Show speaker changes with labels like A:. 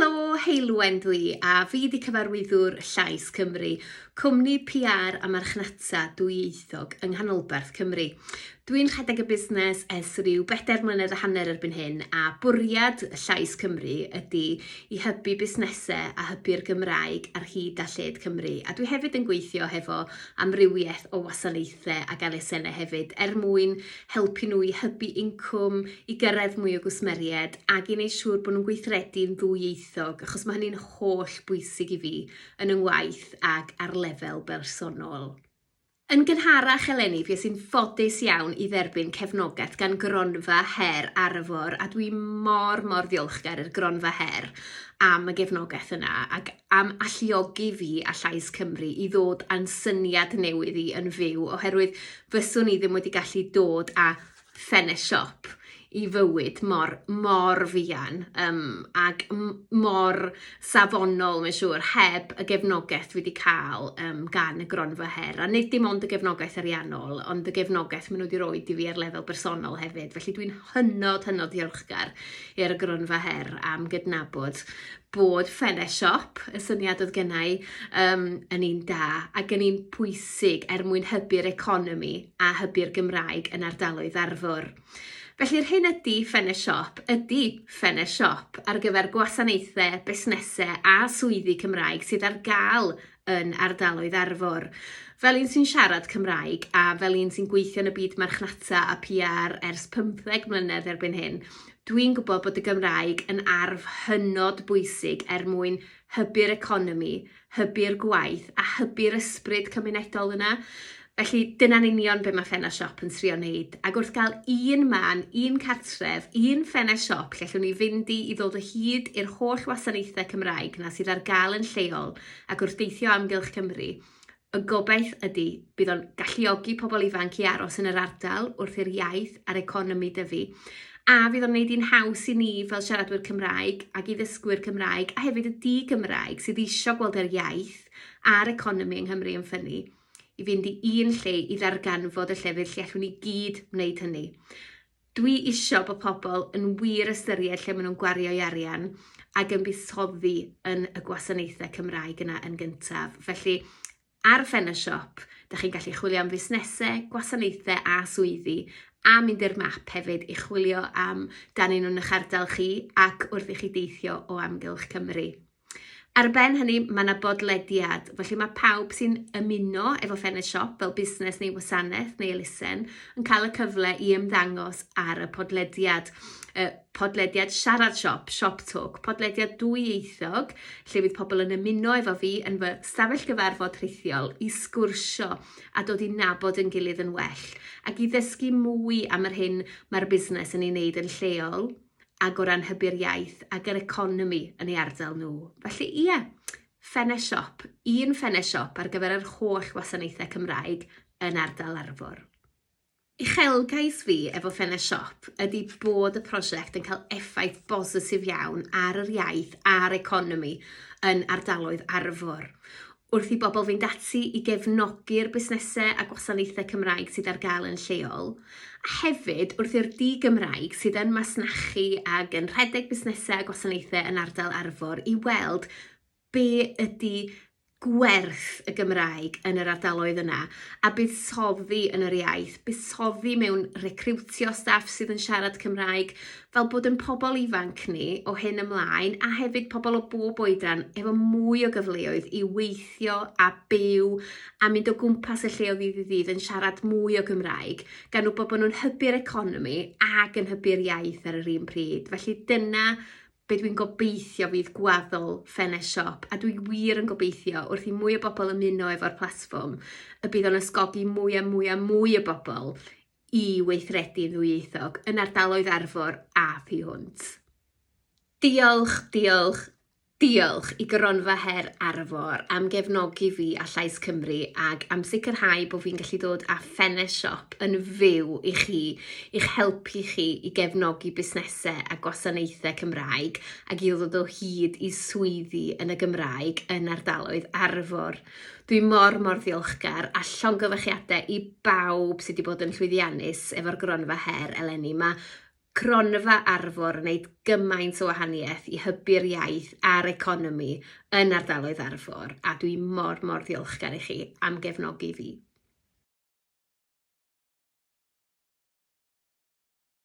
A: Helo, Heilwen dwi, a fi di cyfarwyddwr Llais Cymru, cwmni PR a marchnata dwyieithog yng nghanolbarth Cymru. Dwi'n rhedeg y busnes ers rhyw 4 mlynedd a hanner erbyn hyn, a bwriad Llais Cymru ydy i hybu busnesau a hybu'r Gymraeg ar hyd a lled Cymru. A dwi hefyd yn gweithio hefo amrywiaeth o wasanaethau ac elusennau hefyd, mwyn helpu nhw i hybu incwm, i gyrraedd mwy o gwsmeriaid, ac i wneud siŵr bod nhw'n gweithredu'n ddwyieithog, achos mae hynny'n holl bwysig i fi yn yng ngwaith ac ar lefel bersonol. Yn gynharach eleni, fi sy'n ffodus iawn i dderbyn cefnogaeth gan Cronfa her ARFOR, a dwi mor ddiolchgar i'r Cronfa her am y gefnogaeth yna ac am alluogi fi a Llais Cymru i ddod a'n syniad newydd i yn fyw, oherwydd fyswn i ddim wedi gallu dod a ffenest siop i fywyd mor fuan ac mor safonol, mae'n siŵr, heb y gefnogaeth fi wedi cael gan y Cronfa her. A nid dim ond y gefnogaeth ariannol, ond y gefnogaeth maen nhw wedi rhoi i fi ar lefel bersonol hefyd. Felly dwi'n hynod ddiolchgar i'r Cronfa her am gydnabod bod ffenest siop, y syniad oedd gennau, yn un da ac yn un pwysig mwyn hybu'r economi a hybu'r Gymraeg yn ardaloedd ARFOR. Felly'r hyn ydy ffenest siop ar gyfer gwasanaethau, busnesau a swyddi Cymraeg sydd ar gael yn ardaloedd ARFOR. Fel un sy'n siarad Cymraeg a fel un sy'n gweithio yn y byd marchnata a PR ers 15 mlynedd erbyn hyn, dwi'n gwybod bod y Gymraeg yn arf hynod bwysig mwyn hybu'r economi, hybu'r gwaith a hybu'r ysbryd cymunedol yna. Felly dyna'n union be mae ffenest siop yn trio wneud. Ac wrth gael un man, un cartref, un ffenest siop, lle allwn ni fynd i ddod o hyd i'r holl wasanaethau Cymraeg na sydd ar gael yn lleol ac wrth deithio amgylch Cymru. Y gobaith ydy bydd o'n galluogi pobl ifanc i aros yn yr ardal wrth i'r iaith a'r economi dyfu. A fydd o'n wneud un haws i ni fel siaradwyr Cymraeg ac i ddysgwyr Cymraeg a hefyd y di-Gymraeg sydd eisiau gweld yr iaith a'r economi yng Nghymru yn ffynnu, i fynd i un lle i ddarganfod y llefydd lle allwn ni gyd wneud hynny. Dwi eisiau bod pobl yn wir ystyried lle maen nhw'n gwario'u arian ac yn buddsoddi yn y gwasanaethau Cymraeg yna yn gyntaf. Felly, ar ffenest siop, da chi'n gallu chwilio am fusnesau, gwasanaethau a swyddi, a mynd i'r map hefyd i chwilio am danyn nhw'n eich ardal chi ac wrth i chi deithio o amgylch Cymru. Ar ben hynny, mae yna bodlediad, felly mae pawb sy'n ymuno efo ffenest siop fel busnes neu wasanaeth neu elusen yn cael y cyfle i ymddangos ar y podlediad. Podlediad siarad siop, Shop Talk, podlediad dwyieithog, lle fydd pobl yn ymuno efo fi yn fy stafell gyfarfod rhithiol i sgwrsio a dod i nabod yn gilydd yn well, ac i ddysgu mwy am yr hyn mae'r busnes yn ei wneud yn lleol, ac o ran hybu'r iaith ac yr economi yn ei ardal nhw. Felly ie, ffenest siop, un ffenest siop ar gyfer yr holl wasanaethau Cymraeg yn ardal ARFOR. Uchelgais fi efo ffenest siop ydy bod y prosiect yn cael effaith bositif iawn ar yr iaith a'r economi yn ardaloedd ARFOR. Wrth i bobl fynd ati i gefnogi'r busnesau a gwasanaethau Cymraeg sydd ar gael yn lleol, a hefyd wrth i'r di-Gymraeg sydd yn masnachu ac yn rhedeg busnesau a gwasanaethau yn ardal ARFOR i weld be ydy gwerth y Gymraeg yn yr ardaloedd yna a buddsoddi yn yr iaith, buddsoddi mewn recriwtio staff sydd yn siarad Cymraeg, fel bod yn pobl ifanc ni o hyn ymlaen a hefyd pobl o bob oedran efo mwy o gyfleoedd i weithio a byw a mynd o gwmpas y lle o ddydd i ddydd yn siarad mwy o Gymraeg, gan wybod bod nhw'n hybu'r economi ac yn hybu'r iaith ar yr un pryd. Felly dyna be dwi'n gobeithio fydd gwaddol ffenest siop, a dwi wir yn gobeithio wrth i mwy o bobl ymuno efo'r platfform y bydd o'n ysgogi mwy o bobl i weithredu'n ddwyieithog yn ardaloedd ARFOR a thu hwnt. Diolch i Cronfa her ARFOR am gefnogi fi a Llais Cymru ac am sicrhau bod fi'n gallu dod â ffenest siop yn fyw i chi, i'ch helpu chi i gefnogi busnesau a gwasanaethau Cymraeg ac i ddod o hyd i swyddi yn y Gymraeg yn ardaloedd ARFOR. Dwi mor ddiolchgar a llongyfarchiadau i bawb sydd wedi bod yn llwyddiannus efo'r Cronfa her eleni. Mae Cronfa ARFOR yn gwneud gymaint o wahaniaeth i hybu'r iaith a'r economi yn ardaloedd ARFOR, a dwi mor diolchgar i chi am gefnogi fi.